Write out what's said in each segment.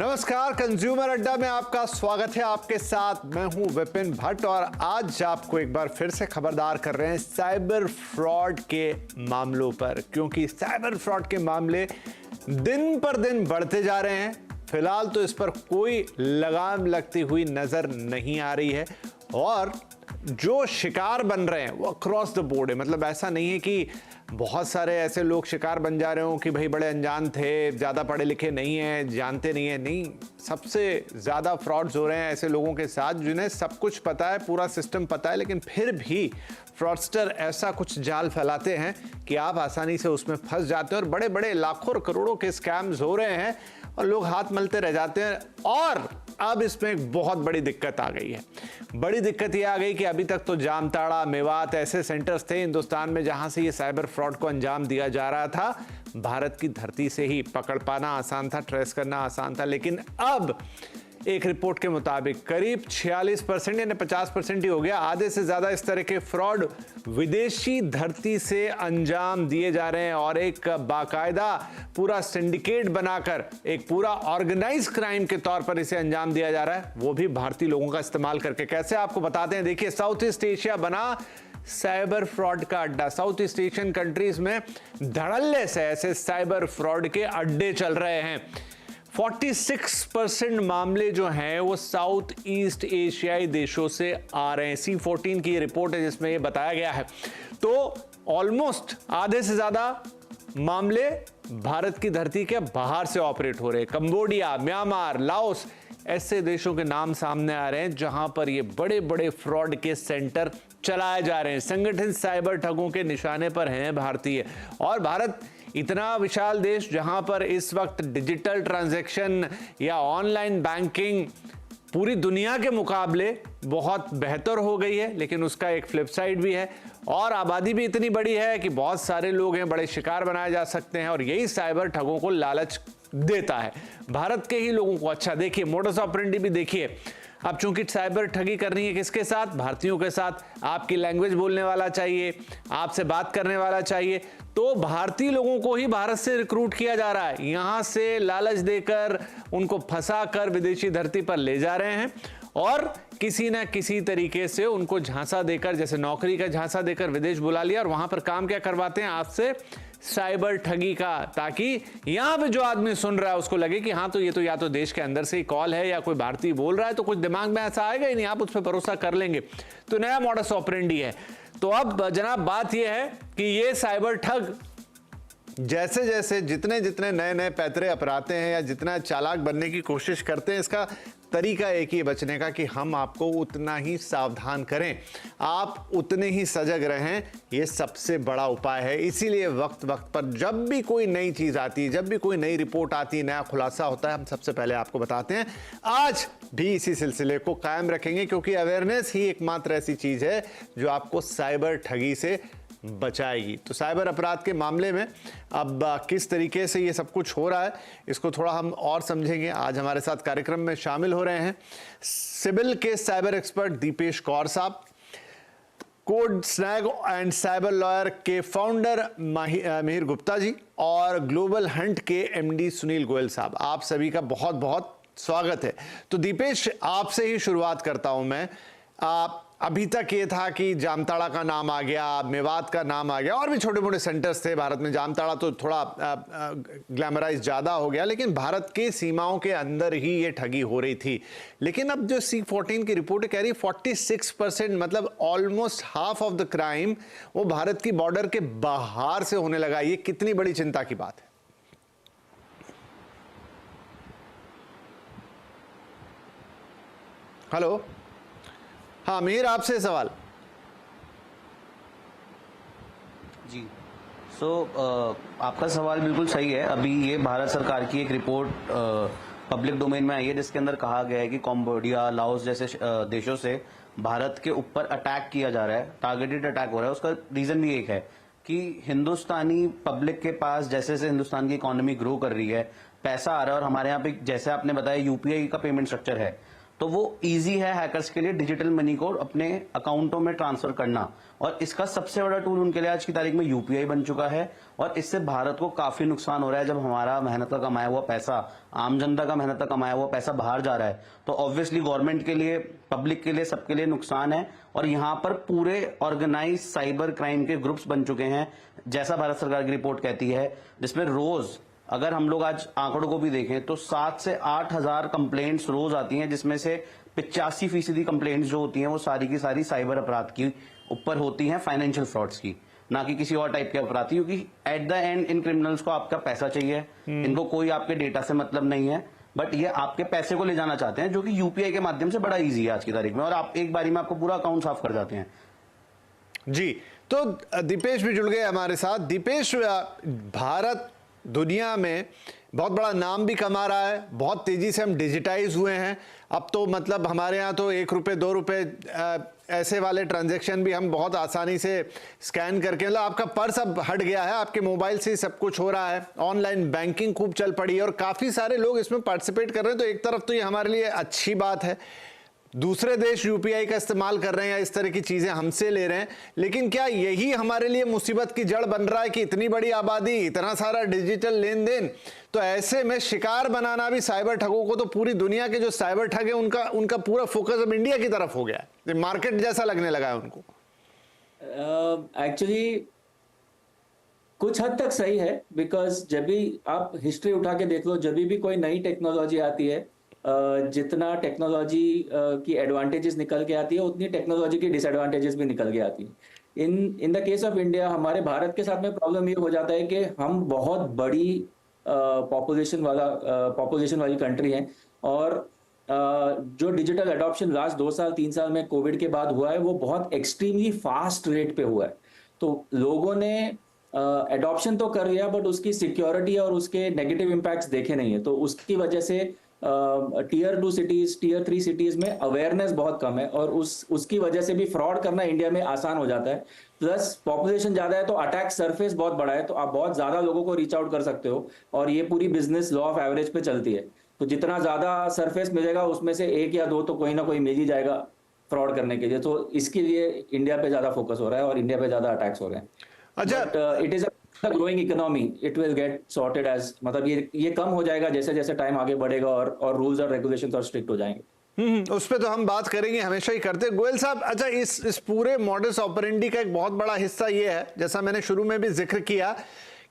नमस्कार, कंज्यूमर अड्डा में आपका स्वागत है। आपके साथ मैं हूं विपिन भट्ट और आज आपको एक बार फिर से खबरदार कर रहे हैं साइबर फ्रॉड के मामलों पर, क्योंकि साइबर फ्रॉड के मामले दिन पर दिन बढ़ते जा रहे हैं। फिलहाल तो इस पर कोई लगाम लगती हुई नजर नहीं आ रही है और जो शिकार बन रहे हैं वो अक्रॉस द बोर्ड है। मतलब ऐसा नहीं है कि बहुत सारे ऐसे लोग शिकार बन जा रहे हो कि भाई बड़े अनजान थे, ज़्यादा पढ़े लिखे नहीं हैं, जानते नहीं हैं। नहीं, सबसे ज़्यादा फ्रॉड्स हो रहे हैं ऐसे लोगों के साथ जिन्हें सब कुछ पता है, पूरा सिस्टम पता है, लेकिन फिर भी फ्रॉडस्टर ऐसा कुछ जाल फैलाते हैं कि आप आसानी से उसमें फंस जाते हैं और बड़े बड़े लाखों और करोड़ों के स्कैम्स हो रहे हैं और लोग हाथ मलते रह जाते हैं। और अब इसमें एक बहुत बड़ी दिक्कत आ गई है। बड़ी दिक्कत ये आ गई कि अभी तक तो जामताड़ा, मेवात ऐसे सेंटर्स थे हिंदुस्तान में जहां से ये साइबर फ्रॉड को अंजाम दिया जा रहा था। भारत की धरती से ही पकड़ पाना आसान था, ट्रेस करना आसान था, लेकिन अब एक रिपोर्ट के मुताबिक करीब 46% यानी 50% ही हो गया, आधे से ज्यादा इस तरह के फ्रॉड विदेशी धरती से अंजाम दिए जा रहे हैं और एक बाकायदा पूरा सिंडिकेट बनाकर एक पूरा ऑर्गेनाइज क्राइम के तौर पर इसे अंजाम दिया जा रहा है, वो भी भारतीय लोगों का इस्तेमाल करके। कैसे आपको बताते हैं, देखिए, साउथ ईस्ट एशिया बना साइबर फ्रॉड का अड्डा। साउथ ईस्ट एशियन कंट्रीज में धड़ल्ले से ऐसे साइबर फ्रॉड के अड्डे चल रहे हैं। 46% मामले जो हैं वो साउथ ईस्ट एशियाई देशों से आ रहे हैं। C14 की रिपोर्ट है जिसमें ये बताया गया है। तो ऑलमोस्ट आधे से ज्यादा मामले भारत की धरती के बाहर से ऑपरेट हो रहे हैं। कंबोडिया, म्यांमार, लाओस ऐसे देशों के नाम सामने आ रहे हैं जहां पर ये बड़े बड़े फ्रॉड के सेंटर चलाए जा रहे हैं। संगठित साइबर ठगों के निशाने पर हैं भारतीय। और भारत इतना विशाल देश जहां पर इस वक्त डिजिटल ट्रांजैक्शन या ऑनलाइन बैंकिंग पूरी दुनिया के मुकाबले बहुत बेहतर हो गई है, लेकिन उसका एक फ्लिप साइड भी है। और आबादी भी इतनी बड़ी है कि बहुत सारे लोग हैं, बड़े शिकार बनाए जा सकते हैं और यही साइबर ठगों को लालच देता है भारत के ही लोगों को। अच्छा देखिए, मोडस ऑपरेंडी भी देखिए। अब चूंकि साइबर ठगी करनी है किसके साथ? भारतीयों के साथ। आपकी लैंग्वेज बोलने वाला चाहिए, आपसे बात करने वाला चाहिए, तो भारतीय लोगों को ही भारत से रिक्रूट किया जा रहा है। यहां से लालच देकर उनको फंसाकर विदेशी धरती पर ले जा रहे हैं और किसी ना किसी तरीके से उनको झांसा देकर, जैसे नौकरी का झांसा देकर विदेश बुला लिया और वहां पर काम क्या करवाते हैं आपसे? साइबर ठगी का, ताकि यहां पे जो आदमी सुन रहा है उसको लगे कि हाँ, तो ये तो या तो देश के अंदर से ही कॉल है या कोई भारतीय बोल रहा है, तो कुछ दिमाग में ऐसा आएगा ही नहीं, आप उस पर भरोसा कर लेंगे। तो नया मॉडस ऑपरेंडी है। तो अब जनाब बात यह है कि ये साइबर ठग जैसे जैसे जितने जितने नए नए पैतरे अपनाते हैं या जितना चालाक बनने की कोशिश करते हैं, इसका तरीका एक ही बचने का कि हम आपको उतना ही सावधान करें, आप उतने ही सजग रहें। ये सबसे बड़ा उपाय है। इसीलिए वक्त वक्त पर जब भी कोई नई चीज आती है, जब भी कोई नई रिपोर्ट आती है, नया खुलासा होता है, हम सबसे पहले आपको बताते हैं। आज भी इसी सिलसिले को कायम रखेंगे, क्योंकि अवेयरनेस ही एकमात्र ऐसी चीज है जो आपको साइबर ठगी से बचाएगी। तो साइबर अपराध के मामले में अब किस तरीके से ये सब कुछ हो रहा है, इसको थोड़ा हम और समझेंगे। आज हमारे साथ कार्यक्रम में शामिल हो रहे हैं सिबिल के साइबर एक्सपर्ट दीपेश कौर साहब, code snag and cyber lawyer के फाउंडर मिहिर गुप्ता जी और ग्लोबल हंट के MD सुनील गोयल साहब। आप सभी का बहुत बहुत स्वागत है। तो दीपेश, आपसे ही शुरुआत करता हूं मैं। अभी तक ये था कि जामताड़ा का नाम आ गया, मेवात का नाम आ गया, और भी छोटे मोटे सेंटर्स थे भारत में। जामताड़ा तो थोड़ा ग्लैमराइज ज़्यादा हो गया, लेकिन भारत के सीमाओं के अंदर ही ये ठगी हो रही थी। लेकिन अब जो C14 की रिपोर्ट कह रही 46%, मतलब almost half of the crime वो भारत की बॉर्डर के बाहर से होने लगा। ये कितनी बड़ी चिंता की बात है। हेलो, हाँ मीर, आपसे सवाल जी। आपका सवाल बिल्कुल सही है। अभी ये भारत सरकार की एक रिपोर्ट पब्लिक डोमेन में आई है जिसके अंदर कहा गया है कि कंबोडिया, लाओस जैसे देशों से भारत के ऊपर अटैक किया जा रहा है, टारगेटेड अटैक हो रहा है। उसका रीजन भी एक है कि हिंदुस्तानी पब्लिक के पास जैसे जैसे हिंदुस्तान की इकोनॉमी ग्रो कर रही है, पैसा आ रहा है, और हमारे यहाँ पे जैसे आपने बताया UPI का पेमेंट स्ट्रक्चर है, तो वो इजी है हैकर्स के लिए डिजिटल मनी को अपने अकाउंटों में ट्रांसफर करना। और इसका सबसे बड़ा टूल उनके लिए आज की तारीख में यूपीआई बन चुका है। और इससे भारत को काफी नुकसान हो रहा है। जब हमारा मेहनत का कमाया हुआ पैसा, आम जनता का मेहनत का कमाया हुआ पैसा बाहर जा रहा है, तो ऑब्वियसली गवर्नमेंट के लिए, पब्लिक के लिए, सबके लिए नुकसान है। और यहाँ पर पूरे ऑर्गेनाइज साइबर क्राइम के ग्रुप्स बन चुके हैं, जैसा भारत सरकार की रिपोर्ट कहती है, जिसमें रोज अगर हम लोग आज आंकड़ों को भी देखें तो 7 से 8 हजार कंप्लेंट्स रोज आती हैं, जिसमें से 85% कंप्लेंट्स जो होती हैं वो सारी की सारी साइबर अपराध की ऊपर होती हैं, फाइनेंशियल फ्रॉड्स की, ना कि किसी और टाइप के अपराध की। क्योंकि at the and in criminals को आपका पैसा चाहिए, इनको कोई आपके डेटा से मतलब नहीं है, बट ये आपके पैसे को ले जाना चाहते हैं, जो कि यूपीआई के माध्यम से बड़ा ईजी है आज की तारीख में। और आप एक बारी में आपको पूरा अकाउंट साफ कर जाते हैं। जी, तो दीपेश भी जुड़ गए हमारे साथ। दीपेश, भारत दुनिया में बहुत बड़ा नाम भी कमा रहा है, बहुत तेजी से हम डिजिटाइज हुए हैं। अब तो मतलब हमारे यहाँ तो 1 रुपये 2 रुपये ऐसे वाले ट्रांजैक्शन भी हम बहुत आसानी से स्कैन करके, मतलब आपका पर्स अब हट गया है, आपके मोबाइल से सब कुछ हो रहा है। ऑनलाइन बैंकिंग खूब चल पड़ी है और काफ़ी सारे लोग इसमें पार्टिसिपेट कर रहे हैं। तो एक तरफ तो ये हमारे लिए अच्छी बात है, दूसरे देश यूपीआई का इस्तेमाल कर रहे हैं या इस तरह की चीजें हमसे ले रहे हैं, लेकिन क्या यही हमारे लिए मुसीबत की जड़ बन रहा है कि इतनी बड़ी आबादी, इतना सारा डिजिटल लेन देन, तो ऐसे में शिकार बनाना भी साइबर ठगों को, तो पूरी दुनिया के जो साइबर ठग है उनका पूरा फोकस अब इंडिया की तरफ हो गया है, मार्केट जैसा लगने लगा है उनको। एक्चुअली कुछ हद तक सही है, बिकॉज जब भी आप हिस्ट्री उठा के देख लो, जब भी कोई नई टेक्नोलॉजी आती है, जितना टेक्नोलॉजी की एडवांटेजेस निकल के आती है, उतनी टेक्नोलॉजी की डिसएडवांटेजेस भी निकल के आती है। In the case of India, हमारे भारत के साथ में प्रॉब्लम ये हो जाता है कि हम बहुत बड़ी पॉपुलेशन वाली कंट्री हैं, और जो डिजिटल एडॉप्शन लास्ट 2 साल 3 साल में कोविड के बाद हुआ है, वो बहुत एक्सट्रीमली फास्ट रेट पे हुआ है। तो लोगों ने एडॉप्शन तो कर लिया, बट उसकी सिक्योरिटी और उसके नेगेटिव इम्पैक्ट्स देखे नहीं है। तो उसकी वजह से टियर 2 सिटीज, टियर 3 सिटीज में अवेयरनेस बहुत कम है, और उसकी वजह से भी फ्रॉड करना इंडिया में आसान हो जाता है। प्लस पॉपुलेशन ज्यादा है तो अटैक सरफेस बहुत बड़ा है, तो आप बहुत ज्यादा लोगों को रीच आउट कर सकते हो, और ये पूरी बिजनेस लॉ ऑफ एवरेज पे चलती है। तो जितना ज्यादा सरफेस मिलेगा, उसमें से 1 या 2 तो कोई ना कोई मिल ही जाएगा फ्रॉड करने के लिए। तो इसके लिए इंडिया पे ज्यादा फोकस हो रहा है और इंडिया पे ज्यादा अटैक्स हो रहे हैं। अच्छा, it is growing economy, it will get sorted as, मतलब ये कम हो जाएगा जैसे जैसे टाइम आगे बढ़ेगा, और रूल्स और रेगुलेशंस और स्ट्रिक्ट हो जाएंगे। उस पर तो हम बात करेंगे, हमेशा ही करते। गोयल साहब, अच्छा, इस पूरे मॉडस ऑपरेंडी का एक बहुत बड़ा हिस्सा ये है, जैसा मैंने शुरू में भी जिक्र किया,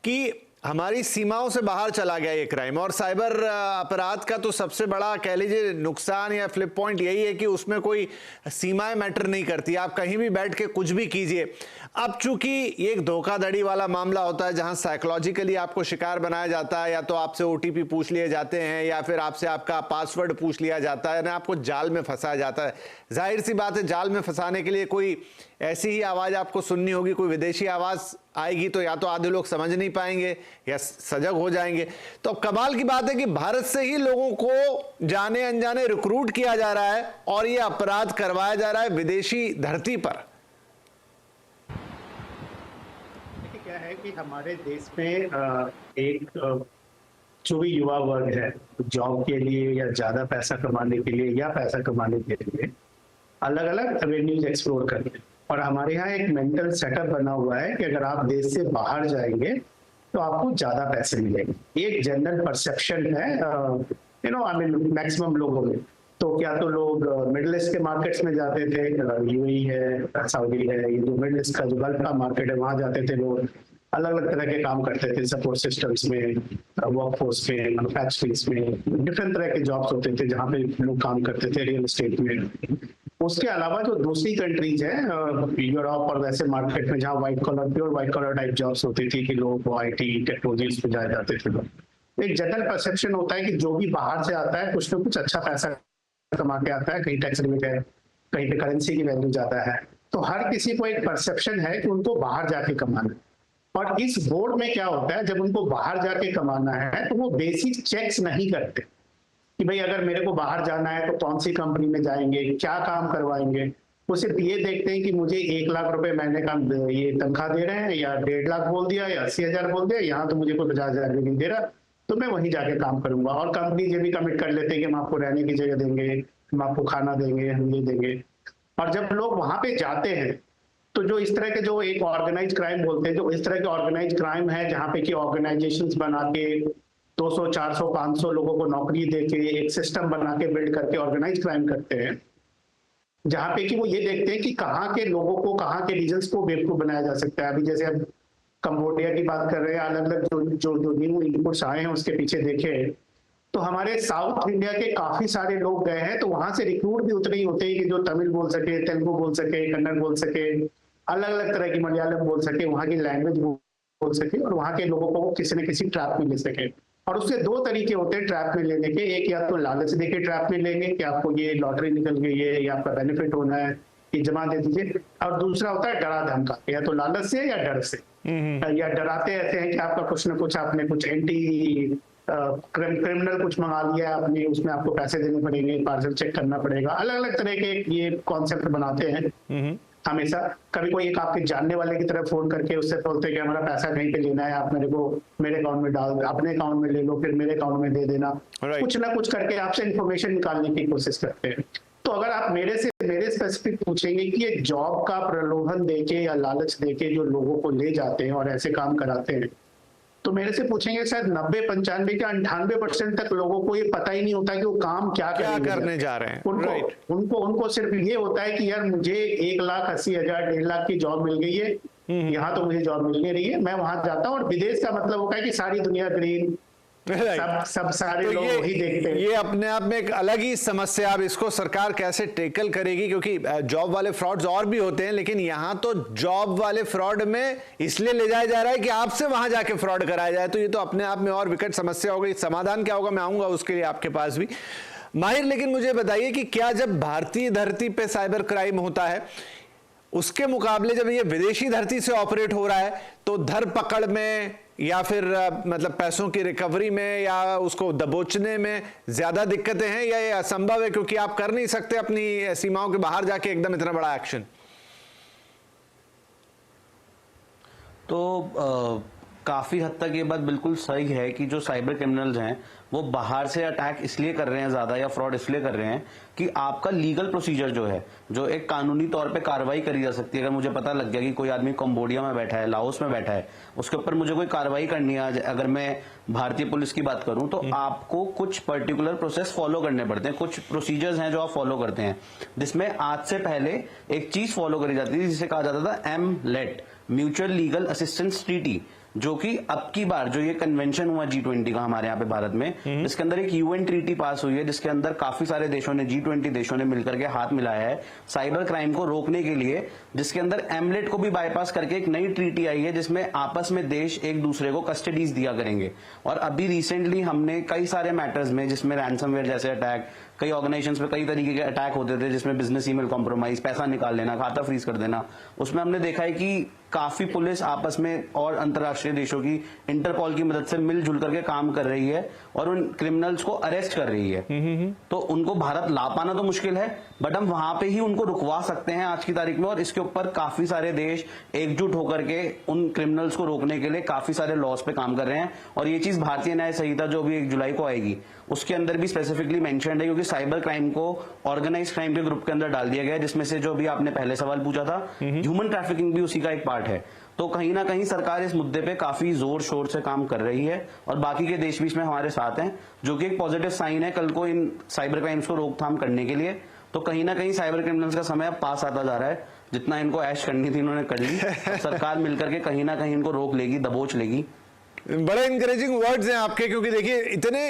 कि हमारी सीमाओं से बाहर चला गया ये क्राइम। और साइबर अपराध का तो सबसे बड़ा कह लीजिए नुकसान या फ्लिप पॉइंट यही है कि उसमें कोई सीमाएं मैटर नहीं करती, आप कहीं भी बैठ के कुछ भी कीजिए। अब चूंकि ये एक धोखाधड़ी वाला मामला होता है, जहां साइकोलॉजिकली आपको शिकार बनाया जाता है, या तो आपसे ओटीपी पूछ लिए जाते हैं, या फिर आपसे आपका पासवर्ड पूछ लिया जाता है, ना आपको जाल में फंसाया जाता है। जाहिर सी बात है, जाल में फंसाने के लिए कोई ऐसी ही आवाज आपको सुननी होगी, कोई विदेशी आवाज आएगी तो या तो आधे लोग समझ नहीं पाएंगे या सजग हो जाएंगे। तो अब कमाल की बात है कि भारत से ही लोगों को जाने अनजाने रिक्रूट किया जा रहा है और ये अपराध करवाया जा रहा है विदेशी धरती पर। क्या है कि हमारे देश में एक जो भी युवा वर्ग है, जॉब के लिए या ज्यादा पैसा कमाने के लिए या पैसा कमाने के लिए अलग अलग एवेन्यूज एक्सप्लोर करते हैं। और हमारे यहाँ एक मेंटल सेटअप बना हुआ है कि अगर आप देश से बाहर जाएंगे तो आपको ज्यादा पैसे मिलेंगे। एक जनरल परसेप्शन है मैक्सिमम लोगों में। तो क्या तो लोग मिडिल ईस्ट के मार्केट्स में जाते थे, यूएई है, सऊदी है, ये जो मिडिल ईस्ट का जो गल्फ का मार्केट है, वहां जाते थे लोग, अलग अलग तरह के काम करते थे, सपोर्ट सिस्टम्स में, वर्कफोर्स में, मैन्युफैक्चरिंग्स में, डिफरेंट तरह के जॉब्स होते थे जहाँ पे लोग काम करते थे, रियल एस्टेट में। उसके अलावा जो दूसरी कंट्रीज है यूरोप और वैसे मार्केट में, जहाँ pure white collar type jobs होती थी कि लोग आईटी टेक्नोलॉजीज पे जाए जाते थे लोग। एक जनरल परसेप्शन होता है कि जो भी बाहर से आता है कुछ ना कुछ अच्छा पैसा कमा के आता है, कहीं टैक्स लिमिट है, कहीं पे करेंसी की वैल्यू ज्यादा है। तो हर किसी को एक परसेप्शन है कि उनको बाहर जाके कमाना। और इस बोर्ड में क्या होता है, जब उनको बाहर जाके कमाना है तो वो बेसिक चेक्स नहीं करते कि भाई अगर मेरे को बाहर जाना है तो कौन सी कंपनी में जाएंगे, क्या काम करवाएंगे। वो सिर्फ ये देखते हैं कि मुझे 1 लाख रुपए महीने का ये तनख्वाह दे रहे हैं, या 1.5 लाख बोल दिया, या 80,000 बोल दिया, यहाँ तो मुझे कोई 50,000 भी नहीं दे रहा, तो मैं वहीं जाके काम करूंगा। और कंपनी ये भी कमिट कर लेते हैं कि हम आपको रहने की जगह देंगे, हम आपको खाना देंगे, हम ये देंगे। और जब लोग वहां पे जाते हैं तो जो इस तरह के, जो एक ऑर्गेनाइज क्राइम बोलते हैं, जो इस तरह के ऑर्गेनाइज क्राइम है जहाँ पे कि ऑर्गेनाइजेशंस बना के 200, 400, 500 लोगों को नौकरी देके एक सिस्टम बना के बिल्ड करके ऑर्गेनाइज क्राइम करते हैं, जहाँ पे कि वो ये देखते हैं कि कहाँ के लोगों को, कहाँ के रीजन्स को बेवकूफ बनाया जा सकता है। अभी जैसे अब कंबोडिया की बात कर रहे हैं, अलग अलग जो न्यू इनपुट्स आए हैं उसके पीछे देखे, तो हमारे साउथ इंडिया के काफी सारे लोग गए हैं, तो वहां से रिक्रूट भी उतने ही होते हैं कि जो तमिल बोल सके, तेलुगु बोल सके, कन्नड़ बोल सके, अलग अलग तरह की मलयालम बोल सके, वहां की लैंग्वेज बोल सके, और वहां के लोगों को किसी न किसी ट्रैप में ले सके। और उसके दो तरीके होते हैं ट्रैप में लेने के, एक या तो लालच देके ट्रैप में लेंगे कि आपको ये लॉटरी निकल गई है या आपका बेनिफिट होना है, ये जमा दे दीजिए, और दूसरा होता है डरा धमका, या तो लालच से या डर से, या डराते ऐसे हैं कि आपका कुछ न कुछ, आपने कुछ एंटी क्रिमिनल कुछ मंगा लिया आपने, उसमें आपको पैसे देने पड़ेंगे, पार्सल चेक करना पड़ेगा, अलग अलग तरह के ये कॉन्सेप्ट बनाते हैं हमेशा। कभी कोई एक आपके जानने वाले की तरफ फोन करके उससे बोलते हैं कि हमारा पैसा कहीं पे लेना है, आप मेरे को मेरे अकाउंट में डाल, अपने अकाउंट में ले लो, फिर मेरे अकाउंट में दे देना, कुछ ना कुछ करके आपसे इंफॉर्मेशन निकालने की कोशिश करते हैं। तो अगर आप मेरे स्पेसिफिक पूछेंगे कि ये जॉब का प्रलोभन देके या लालच देके जो लोगों को ले जाते हैं और ऐसे काम कराते हैं, तो मेरे से पूछेंगे शायद 90, 95 या 98% तक लोगों को ये पता ही नहीं होता कि वो काम क्या करने जा रहे हैं। उनको सिर्फ ये होता है कि यार मुझे 1,80,000, 1,50,000 की जॉब मिल गई है, यहाँ तो मुझे जॉब मिल नहीं रही है, मैं वहां जाता हूँ। और विदेश का मतलब होता है कि सारी दुनिया ग्रीन, सब सारे तो लोग वही देखते हैं। ये अपने आप में एक अलग ही समस्या। अब इसको सरकार कैसे टेकल करेगी, क्योंकि जॉब वाले फ्रॉड्स और भी होते हैं, लेकिन यहां तो जॉब वाले फ्रॉड में इसलिए ले जाया जा रहा है कि आपसे वहां जाके फ्रॉड कराया जाए, तो ये तो अपने आप में और विकट समस्या होगी। समाधान क्या होगा, मैं आऊंगा उसके लिए आपके पास भी माहिर। लेकिन मुझे बताइए कि क्या जब भारतीय धरती पे साइबर क्राइम होता है, उसके मुकाबले जब ये विदेशी धरती से ऑपरेट हो रहा है, तो धर पकड़ में या फिर मतलब पैसों की रिकवरी में या उसको दबोचने में ज्यादा दिक्कतें हैं, या ये असंभव है क्योंकि आप कर नहीं सकते अपनी सीमाओं के बाहर जाके एकदम इतना बड़ा एक्शन? तो काफी हद तक ये बात बिल्कुल सही है कि जो साइबर क्रिमिनल्स हैं वो बाहर से अटैक इसलिए कर रहे हैं ज्यादा, या फ्रॉड इसलिए कर रहे हैं कि आपका लीगल प्रोसीजर जो है, जो एक कानूनी तौर पे कार्रवाई करी जा सकती है। अगर मुझे पता लग गया कि कोई आदमी कंबोडिया में बैठा है, लाओस में बैठा है, उसके ऊपर मुझे कोई कार्रवाई करनी है, अगर मैं भारतीय पुलिस की बात करूं, तो आपको कुछ पर्टिकुलर प्रोसेस फॉलो करने पड़ते हैं, कुछ प्रोसीजर्स हैं जो आप फॉलो करते हैं, जिसमें आज से पहले एक चीज फॉलो करी जाती थी जिसे कहा जाता था MLET, mutual legal assistance treaty, जो कि अब की बार जो ये कन्वेंशन हुआ G20 का हमारे यहाँ पे भारत में, इसके अंदर एक UN ट्रीटी पास हुई है, जिसके अंदर काफी सारे देशों ने, G20 देशों ने मिलकर के हाथ मिलाया है साइबर क्राइम को रोकने के लिए, जिसके अंदर MLET को भी बाईपास करके एक नई ट्रीटी आई है जिसमें आपस में देश एक दूसरे को कस्टडीज दिया करेंगे। और अभी रिसेंटली हमने कई सारे मैटर्स में, जिसमें रैंसमवेयर जैसे अटैक, कई ऑर्गेनाइजेशंस पे कई तरीके के अटैक होते थे, जिसमें बिजनेस ईमेल कॉम्प्रोमाइज, पैसा निकाल लेना, खाता फ्रीज कर देना, उसमें हमने देखा है कि काफी पुलिस आपस में और अंतर्राष्ट्रीय देशों की इंटरपोल की मदद से मिलजुल करके काम कर रही है और उन क्रिमिनल्स को अरेस्ट कर रही है। तो उनको भारत ला पाना तो मुश्किल है, बट हम वहां पे ही उनको रुकवा सकते हैं आज की तारीख में। और इसके ऊपर काफी सारे देश एकजुट होकर के उन क्रिमिनल्स को रोकने के लिए काफी सारे लॉज पे काम कर रहे हैं। और ये चीज भारतीय न्याय संहिता जो भी 1 जुलाई को आएगी उसके अंदर भी स्पेसिफिकली मेंशन्ड है, क्योंकि साइबर क्राइम को ऑर्गेनाइज क्राइम के ग्रुप के अंदर डाल दिया गया है, जिसमें से जो भी आपने पहले सवाल पूछा था, ह्यूमन ट्रैफिकिंग भी उसी का एक पार्ट है। तो कहीं ना कहीं सरकार इस मुद्दे पे काफी जोर शोर से काम कर रही है और बाकी के देश भी इसमें हमारे साथ हैं, जो कि एक पॉजिटिव साइन है कल को इन साइबर क्राइम्स को रोकथाम करने के लिए। तो कहीं ना कहीं साइबर क्रिमिनल्स का समय अब पास आता जा रहा है, जितना इनको ऐश करनी थी इन्होंने कर ली। सरकार मिलकर के कहीं ना कहीं इनको रोक लेगी, दबोच लेगी। बड़े इंकरेजिंग वर्ड्स हैं आपके, क्योंकि देखिए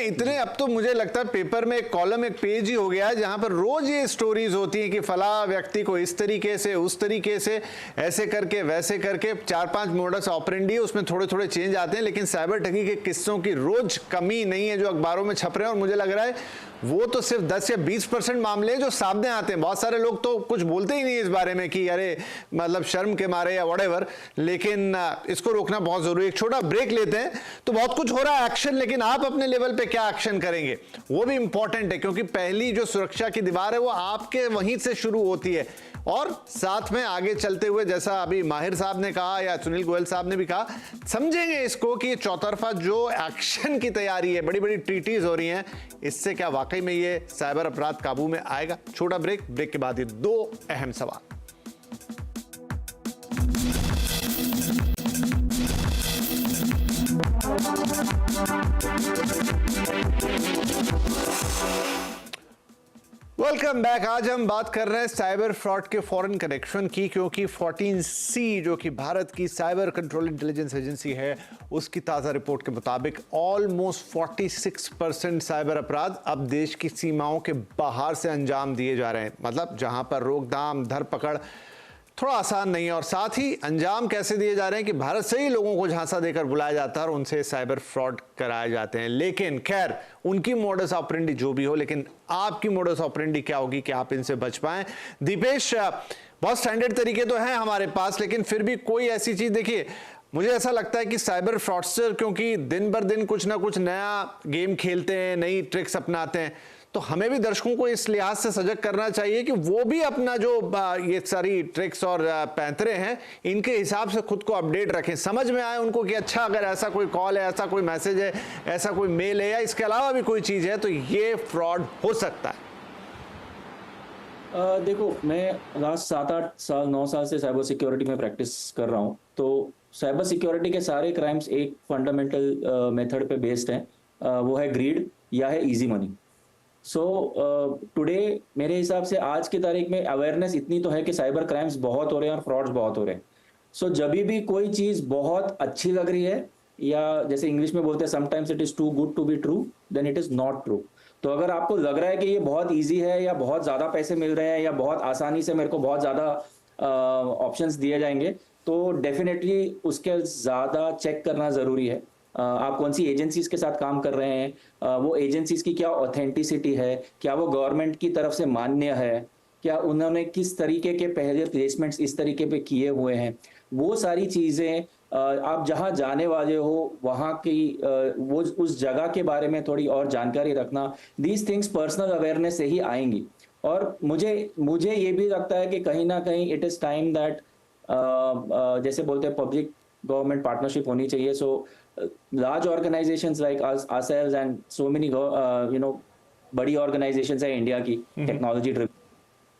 इतने अब तो मुझे लगता है पेपर में एक कॉलम, एक पेज ही हो गया है जहां पर रोज ये स्टोरीज होती हैं कि फला व्यक्ति को इस तरीके से, उस तरीके से, ऐसे करके वैसे करके, 4-5 मोडस ऑपरेंडी है, उसमें थोड़े थोड़े चेंज आते हैं, लेकिन साइबर ठगी के किस्सों की रोज कमी नहीं है जो अखबारों में छप रहे हैं। और मुझे लग रहा है वो तो सिर्फ 10 या 20% मामले हैं जो सामने आते हैं। बहुत सारे लोग तो कुछ बोलते ही नहीं इस बारे में कि अरे मतलब शर्म के मारे या व्हाटएवर, लेकिन इसको रोकना बहुत जरूरी है। एक छोटा ब्रेक लेते हैं। तो बहुत कुछ हो रहा है एक्शन, लेकिन आप अपने लेवल पे क्या एक्शन करेंगे वो भी इंपॉर्टेंट है, क्योंकि पहली जो सुरक्षा की दीवार है वो आपके वहीं से शुरू होती है। और साथ में आगे चलते हुए, जैसा अभी माहिर साहब ने कहा या सुनील गोयल साहब ने भी कहा, समझेंगे इसको कि चौतरफा जो एक्शन की तैयारी है, बड़ी बड़ी ट्रीटीज हो रही हैं, इससे क्या वाकई में ये साइबर अपराध काबू में आएगा। छोटा ब्रेक के बाद ये दो अहम सवाल। Welcome back. आज हम बात कर रहे हैं साइबर फ्रॉड के फॉरेन कनेक्शन की, क्योंकि 14C जो कि भारत की साइबर कंट्रोल इंटेलिजेंस एजेंसी है, उसकी ताज़ा रिपोर्ट के मुताबिक ऑलमोस्ट 46% साइबर अपराध अब देश की सीमाओं के बाहर से अंजाम दिए जा रहे हैं। मतलब जहां पर रोकथाम धरपकड़ थोड़ा आसान नहीं है, और साथ ही अंजाम कैसे दिए जा रहे हैं कि भारत से ही लोगों को झांसा देकर बुलाया जाता है और उनसे साइबर फ्रॉड कराए जाते हैं। लेकिन खैर, उनकी मोडस ऑपरेंडी जो भी हो, लेकिन आपकी मोडस ऑपरेंडी क्या होगी कि आप इनसे बच पाएं। दीपेश, बहुत स्टैंडर्ड तरीके तो हैं हमारे पास, लेकिन फिर भी कोई ऐसी चीज, देखिए मुझे ऐसा लगता है कि साइबर फ्रॉडस्टर क्योंकि दिन भर दिन कुछ ना कुछ नया गेम खेलते हैं, नई ट्रिक्स अपनाते हैं, तो हमें भी दर्शकों को इस लिहाज से सजग करना चाहिए कि वो भी अपना जो ये सारी ट्रिक्स और पैंतरे हैं, इनके हिसाब से खुद को अपडेट रखें, समझ में आए उनको कि अच्छा अगर ऐसा कोई कॉल है, ऐसा कोई मैसेज है, ऐसा कोई मेल है या इसके अलावा भी कोई चीज़ है तो ये फ्रॉड हो सकता है। देखो, मैं लास्ट 7-8 साल 9 साल से साइबर सिक्योरिटी में प्रैक्टिस कर रहा हूँ। तो साइबर सिक्योरिटी के सारे क्राइम्स एक फंडामेंटल मेथड पे बेस्ड हैं, वो है ग्रीड या है इजी मनी। सो टुडे मेरे हिसाब से आज की तारीख में अवेयरनेस इतनी तो है कि साइबर क्राइम्स बहुत हो रहे हैं और फ्रॉड्स बहुत हो रहे हैं। सो जब भी कोई चीज़ बहुत अच्छी लग रही है, या जैसे इंग्लिश में बोलते हैं sometimes it is too good to be true, then it is not true. तो अगर आपको लग रहा है कि ये बहुत इजी है, या बहुत ज़्यादा पैसे मिल रहे हैं, या बहुत आसानी से मेरे को बहुत ज़्यादा ऑप्शंस दिए जाएंगे, तो डेफिनेटली उसके ज़्यादा चेक करना ज़रूरी है। आप कौन सी एजेंसीज के साथ काम कर रहे हैं, वो एजेंसीज की क्या ऑथेंटिसिटी है, क्या वो गवर्नमेंट की तरफ से मान्य है, क्या उन्होंने किस तरीके के पहले प्लेसमेंट्स इस तरीके पे किए हुए हैं, वो सारी चीज़ें आप जहां जाने वाले हो वहां की वो उस जगह के बारे में थोड़ी और जानकारी रखना, दीज थिंग्स पर्सनल अवेयरनेस से ही आएंगी। और मुझे ये भी लगता है कि कहीं ना कहीं इट इज़ टाइम दैट जैसे बोलते हैं पब्लिक गवर्नमेंट पार्टनरशिप होनी चाहिए। सो large organizations like ourselves and so many बड़ी organizations है इंडिया की टेक्नोलॉजी ड्रिवन,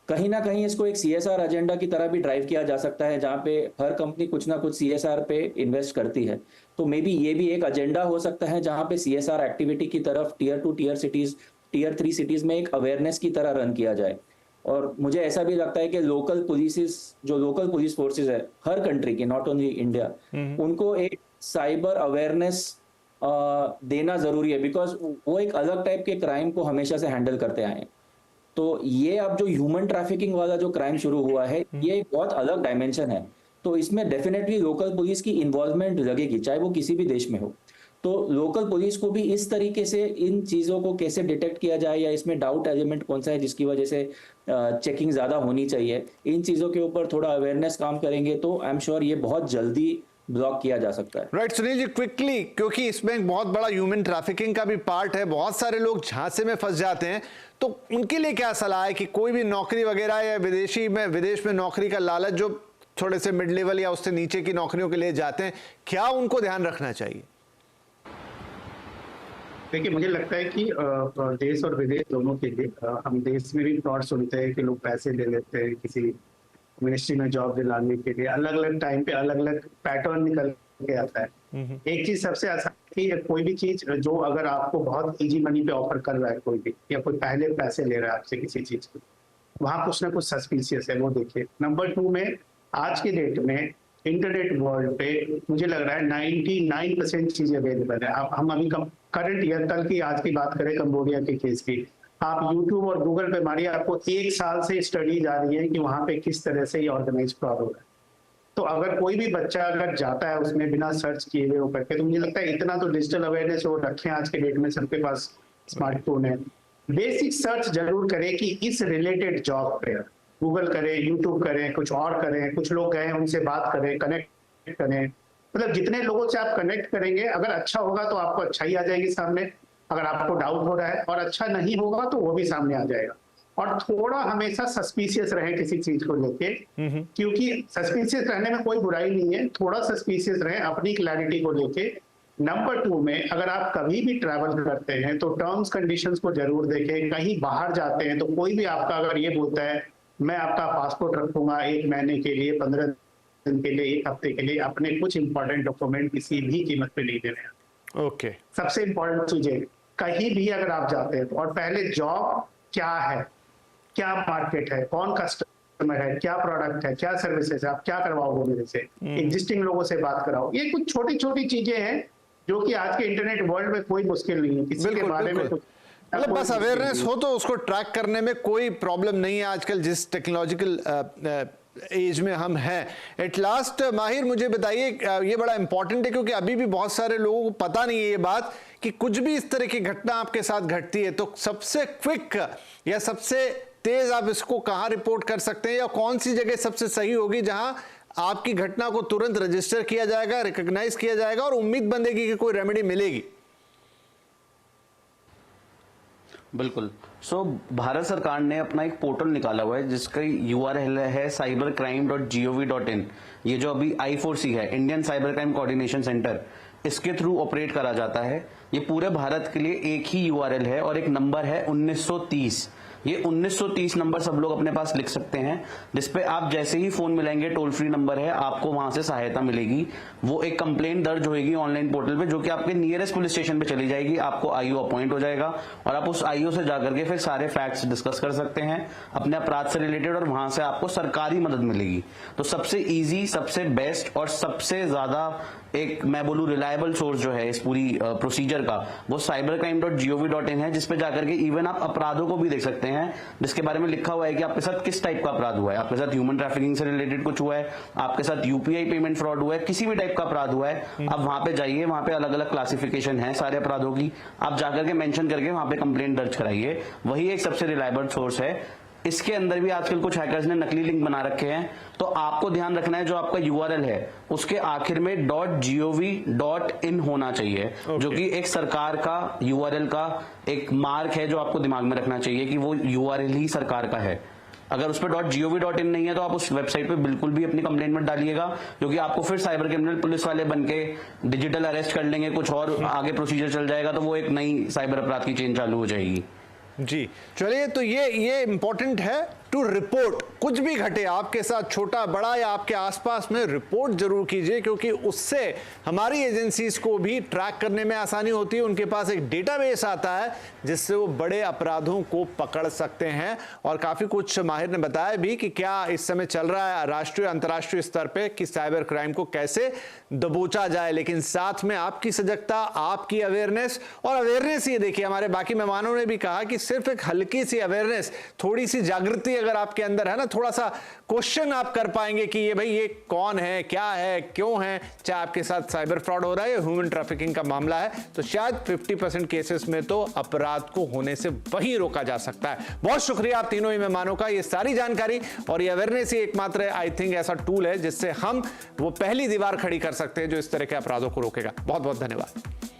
कहीं ना कहीं इसको एक CSR एजेंडा की तरह भी ड्राइव किया जा सकता है, जहाँ पे हर कंपनी कुछ ना कुछ CSR पे इन्वेस्ट करती है। तो मे बी ये भी एक एजेंडा हो सकता है जहाँ पे CSR एक्टिविटी की तरफ Tier 2 Tier cities Tier 3 cities में एक अवेयरनेस की तरह रन किया जाए। और मुझे ऐसा भी लगता है कि लोकल पुलिस फोर्सेस है हर कंट्री की, नॉट ओनली इंडिया, उनको एक साइबर अवेयरनेस देना जरूरी है, बिकॉज वो एक अलग टाइप के क्राइम को हमेशा से हैंडल करते आए हैं। तो ये अब जो ह्यूमन ट्रैफिकिंग वाला जो क्राइम शुरू हुआ है, ये एक बहुत अलग डायमेंशन है। तो इसमें डेफिनेटली लोकल पुलिस की इन्वॉल्वमेंट लगेगी, चाहे वो किसी भी देश में हो। तो लोकल पुलिस को भी इस तरीके से इन चीज़ों को कैसे डिटेक्ट किया जाए, या इसमें डाउट एलिमेंट कौन सा है जिसकी वजह से चेकिंग ज़्यादा होनी चाहिए, इन चीज़ों के ऊपर थोड़ा अवेयरनेस काम करेंगे तो आई एम श्योर ये बहुत जल्दी ब्लॉक किया जा सकता है। राइट सुनील जी, क्विकली, क्योंकि इसमें एक बहुत बड़ा ह्यूमन ट्रैफिकिंग का भी पार्ट है, बहुत सारे लोग झांसे में फंस जाते हैं, तो उनके लिए क्या सलाह है कि कोई भी नौकरी वगैरह या विदेश में नौकरी का लालच, जो थोड़े से मिड लेवल या उससे नीचे की नौकरियों के लिए जाते हैं, क्या उनको ध्यान रखना चाहिए? देखिए, मुझे लगता है कि देश और विदेश दोनों के लिए, हम देश में भी फ्रॉड सुनते हैं कि लोग पैसे ले लेते हैं किसी मिनिस्ट्री में जॉब दिलाने के लिए, अलग अलग टाइम पे अलग अलग पैटर्न निकल के आता है। एक चीज सबसे आसान कि कोई भी चीज जो अगर आपको बहुत इजी मनी पे ऑफर कर रहा है कोई भी, या कोई पहले पैसे ले रहा है आपसे किसी चीज के, वहां कुछ ना कुछ सस्पिशियस है, वो देखिए। नंबर 2 में आज के डेट में इंटरनेट वर्ल्ड पे मुझे लग रहा है 99% चीजें अवेलेबल है। हम अभी करंट ईयर कल की आज की बात करें, कंबोडिया के केस की, आप YouTube और Google पे मारिए, आपको 1 साल से स्टडीज आ रही है कि वहां पे किस तरह से ये ऑर्गेनाइज फ्रॉड हो रहा है। तो अगर कोई भी बच्चा अगर जाता है उसमें बिना सर्च किए हुए वो करके, तो मुझे लगता है इतना तो डिजिटल अवेयरनेस हो रखे आज के डेट में सबके पास स्मार्टफोन है, बेसिक सर्च जरूर करें कि इस रिलेटेड जॉब पे गूगल करें, यूट्यूब करें, कुछ और करें, कुछ लोग गए उनसे बात करें, कनेक्ट करें, मतलब जितने लोगों से आप कनेक्ट करेंगे, अगर अच्छा होगा तो आपको अच्छाई आ जाएगी सामने, अगर आपको डाउट हो रहा है, और अच्छा नहीं होगा तो वो भी सामने आ जाएगा। और थोड़ा हमेशा सस्पिशियस रहे किसी चीज को लेके, क्योंकि सस्पिशियस रहने में कोई बुराई नहीं है, थोड़ा सस्पिशियस रहे अपनी क्लैरिटी को लेके। नंबर 2 में अगर आप कभी भी ट्रैवल करते हैं तो टर्म्स कंडीशंस को जरूर देखें। कहीं बाहर जाते हैं तो कोई भी आपका अगर ये बोलता है मैं आपका पासपोर्ट रखूंगा 1 महीने के लिए, 15 दिन के लिए, 1 हफ्ते के लिए, अपने कुछ इंपॉर्टेंट डॉक्यूमेंट किसी भी कीमत पे नहीं देने हैं। ओके, सबसे इंपॉर्टेंट चीजें कहीं भी अगर आप जाते हैं और पहले जॉब क्या है, क्या मार्केट है, कौन कस्टमर है, क्या प्रोडक्ट है, क्या सर्विसेज है, आप क्या करवाओगे मेरे से, एग्जिस्टिंग लोगों से बात कराओ। ये कुछ छोटी छोटी चीजें हैं जो कि आज के इंटरनेट वर्ल्ड में कोई मुश्किल नहीं है किसी के बारे में कुछ, मतलब बस अवेयरनेस हो तो उसको ट्रैक करने में कोई प्रॉब्लम नहीं है आजकल जिस टेक्नोलॉजिकल एज में हम हैं। एट लास्ट माहिर मुझे बताइए, ये बड़ा इंपॉर्टेंट है क्योंकि अभी भी बहुत सारे लोगों को पता नहीं है ये बात कि कुछ भी इस तरह की घटना आपके साथ घटती है तो सबसे क्विक या सबसे तेज आप इसको कहां रिपोर्ट कर सकते हैं, या कौन सी जगह सबसे सही होगी जहां आपकी घटना को तुरंत रजिस्टर किया जाएगा, रिकॉग्नाइज किया जाएगा और उम्मीद बंधेगी कि कोई रेमेडी मिलेगी? बिल्कुल। भारत सरकार ने अपना एक पोर्टल निकाला हुआ है जिसका URL है cybercrime.gov.in। ये जो अभी I4C है, Indian cyber crime coordination centre, इसके थ्रू ऑपरेट करा जाता है। ये पूरे भारत के लिए एक ही URL है और एक नंबर है 1930। ये 1930 नंबर सब लोग अपने पास लिख सकते हैं, जिसपे आप जैसे ही फोन मिलेंगे, टोल फ्री नंबर है, आपको वहां से सहायता मिलेगी। वो एक कंप्लेंट दर्ज होगी ऑनलाइन पोर्टल पे, जो कि आपके नियरेस्ट पुलिस स्टेशन पे चली जाएगी। आपको IO अपॉइंट हो जाएगा और आप उस IO से जाकर के फिर सारे फैक्ट्स डिस्कस कर सकते हैं अपने अपराध से रिलेटेड, और वहां से आपको सरकारी मदद मिलेगी। तो सबसे ईजी, सबसे बेस्ट और सबसे ज्यादा एक मैं बोलूं रिलायबल सोर्स जो है इस पूरी प्रोसीजर का, वो cybercrime.gov.in है, जिसपे जाकर के इवन आप अपराधों को भी देख सकते हैं, जिसके बारे में लिखा हुआ है कि आपके साथ किस टाइप का अपराध हुआ है। आपके साथ ह्यूमन ट्रैफिकिंग से रिलेटेड कुछ हुआ है, आपके साथ UPI पेमेंट फ्रॉड हुआ है, किसी भी टाइप का अपराध हुआ है, आप वहां पे जाइए। वहां पे अलग अलग क्लासिफिकेशन है सारे अपराधों की, आप जाकर के मेंशन करके वहां पे कंप्लेंट दर्ज कराइए। वही एक सबसे रिलायबल सोर्स है। इसके अंदर भी आजकल कुछ हैकर्स ने नकली लिंक बना रखे हैं, तो आपको ध्यान रखना है जो आपका URL है उसके आखिर में .gov.in होना चाहिए, जो कि एक सरकार का URL का एक मार्क है जो आपको दिमाग में रखना चाहिए कि वो URL ही सरकार का है। अगर उस पर .gov.in नहीं है तो आप उस वेबसाइट पे बिल्कुल भी अपनी कंप्लेंट मत डालिएगा, क्योंकि आपको फिर साइबर क्रिमिनल पुलिस वाले बनके डिजिटल अरेस्ट कर लेंगे, कुछ और आगे प्रोसीजर चल जाएगा, तो वो एक नई साइबर अपराध की चेन चालू हो जाएगी। जी चलिए, तो ये इंपॉर्टेंट है टू रिपोर्ट। कुछ भी घटे आपके साथ, छोटा बड़ा या आपके आसपास में, रिपोर्ट जरूर कीजिए, क्योंकि उससे हमारी एजेंसीज को भी ट्रैक करने में आसानी होती है। उनके पास एक डेटाबेस आता है जिससे वो बड़े अपराधों को पकड़ सकते हैं। और काफी कुछ माहिर ने बताया भी कि क्या इस समय चल रहा है राष्ट्रीय अंतर्राष्ट्रीय स्तर पे कि साइबर क्राइम को कैसे दबोचा जाए, लेकिन साथ में आपकी सजगता, आपकी अवेयरनेस। और अवेयरनेस ये देखिए, हमारे बाकी मेहमानों ने भी कहा कि सिर्फ एक हल्की सी अवेयरनेस, थोड़ी सी जागृति अगर आपके अंदर है ना, थोड़ा सा क्वेश्चन आप कर पाएंगे कि ये भाई ये कौन है, क्या है, क्यों है, चाहे आपके साथ साइबर फ्रॉड हो रहा है या ह्यूमन ट्रैफिकिंग का मामला है, तो शायद 50% केसेस में तो अपराध को होने से वही रोका जा सकता है। बहुत शुक्रिया आप तीनों ही मेहमानों का, ये सारी जानकारी और ये अवेयरनेस ही एकमात्र आई थिंक ऐसा टूल है जिससे हम वो पहली दीवार खड़ी कर सकते हैं जो इस तरह के अपराधों को रोकेगा। बहुत बहुत धन्यवाद।